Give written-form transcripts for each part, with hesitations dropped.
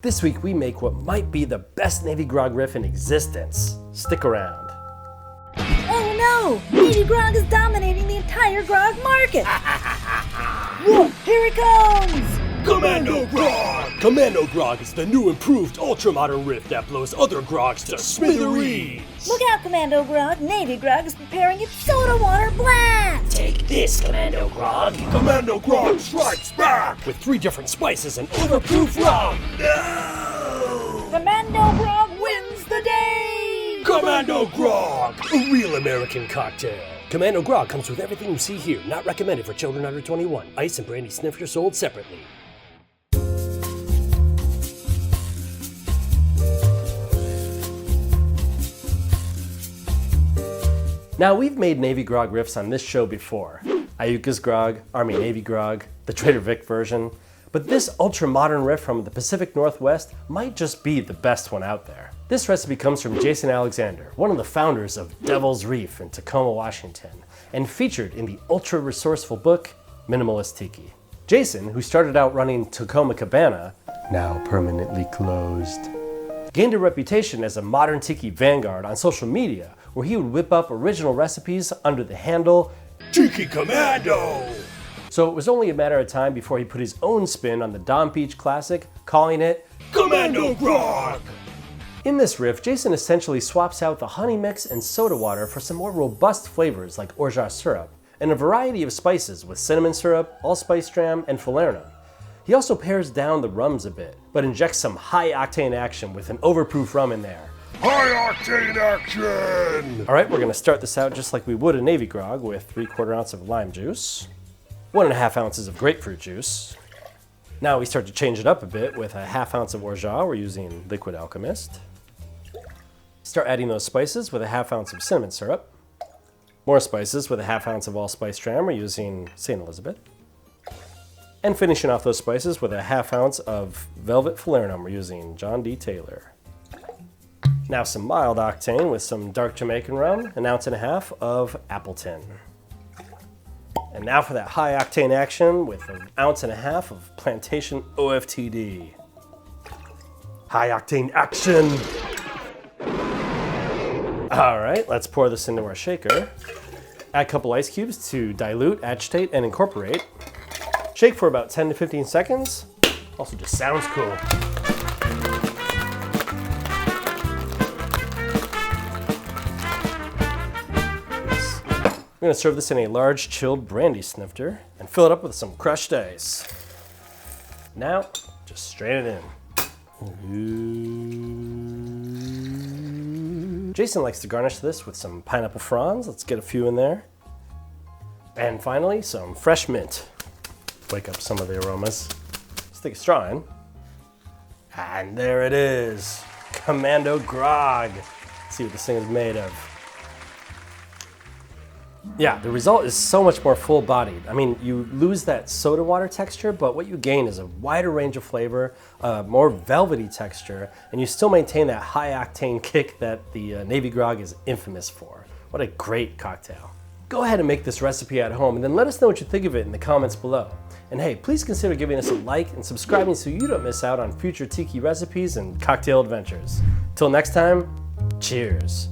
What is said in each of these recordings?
This week we make what might be the best Navy Grog riff in existence. Stick around. Oh no! Navy Grog is dominating the entire grog market! Look, here it comes! Commando Grog! Commando Grog is the new improved ultra-modern riff that blows other grogs to smithereens! Look out, Commando Grog! Navy Grog is preparing its soda water blast! Take this, Commando Grog! Commando Grog strikes back! With 3 different spices and overproof rum! No! Commando Grog wins the day! Commando Grog! A real American cocktail! Commando Grog comes with everything you see here, not recommended for children under 21. Ice and brandy snifter sold separately. Now, we've made Navy Grog riffs on this show before. Outtakes Grog, Army Navy Grog, the Trader Vic version. But this ultra-modern riff from the Pacific Northwest might just be the best one out there. This recipe comes from Jason Alexander, one of the founders of Devil's Reef in Tacoma, Washington, and featured in the ultra-resourceful book, Minimalist Tiki. Jason, who started out running Tacoma Cabana, now permanently closed, gained a reputation as a modern tiki vanguard on social media, where he would whip up original recipes under the handle Tiki Commando! So it was only a matter of time before he put his own spin on the Dom Beach classic, calling it Commando Grog! In this riff, Jason essentially swaps out the honey mix and soda water for some more robust flavors like Orgeat syrup, and a variety of spices with cinnamon syrup, Allspice Dram, and Falernum. He also pares down the rums a bit, but injects some high-octane action with an overproof rum in there. High-octane action! Alright, we're gonna start this out just like we would a Navy Grog with 3/4 ounce of lime juice, 1.5 ounces of grapefruit juice. Now we start to change it up a bit with a 1/2 ounce of Orgeat. We're using Liquid Alchemist. Start adding those spices with a 1/2 ounce of cinnamon syrup. More spices with a 1/2 ounce of Allspice Dram. We're using St. Elizabeth. And finishing off those spices with a 1/2 ounce of Velvet Falernum. We're using John D. Taylor. Now some mild octane with some dark Jamaican rum, 1.5 ounces of Appleton. And now for that high octane action with 1.5 ounces of Plantation OFTD. High octane action! All right, let's pour this into our shaker. Add a couple ice cubes to dilute, agitate, and incorporate. Shake for about 10 to 15 seconds. Also just sounds cool. We're gonna serve this in a large chilled brandy snifter and fill it up with some crushed ice. Now, just strain it in. Jason likes to garnish this with some pineapple fronds. Let's get a few in there. And finally, some fresh mint. Wake up some of the aromas. Stick a straw in. And there it is, Commando Grog. Let's see what this thing is made of. Yeah, the result is so much more full-bodied. I mean, you lose that soda water texture, but what you gain is a wider range of flavor, more velvety texture, and you still maintain that high-octane kick that the Navy Grog is infamous for. What a great cocktail. Go ahead and make this recipe at home, and then let us know what you think of it in the comments below. And hey, please consider giving us a like and subscribing so you don't miss out on future tiki recipes and cocktail adventures. Till next time, cheers.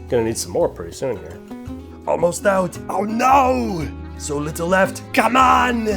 Gonna need some more pretty soon here. Almost out. Oh no! So little left. Come on!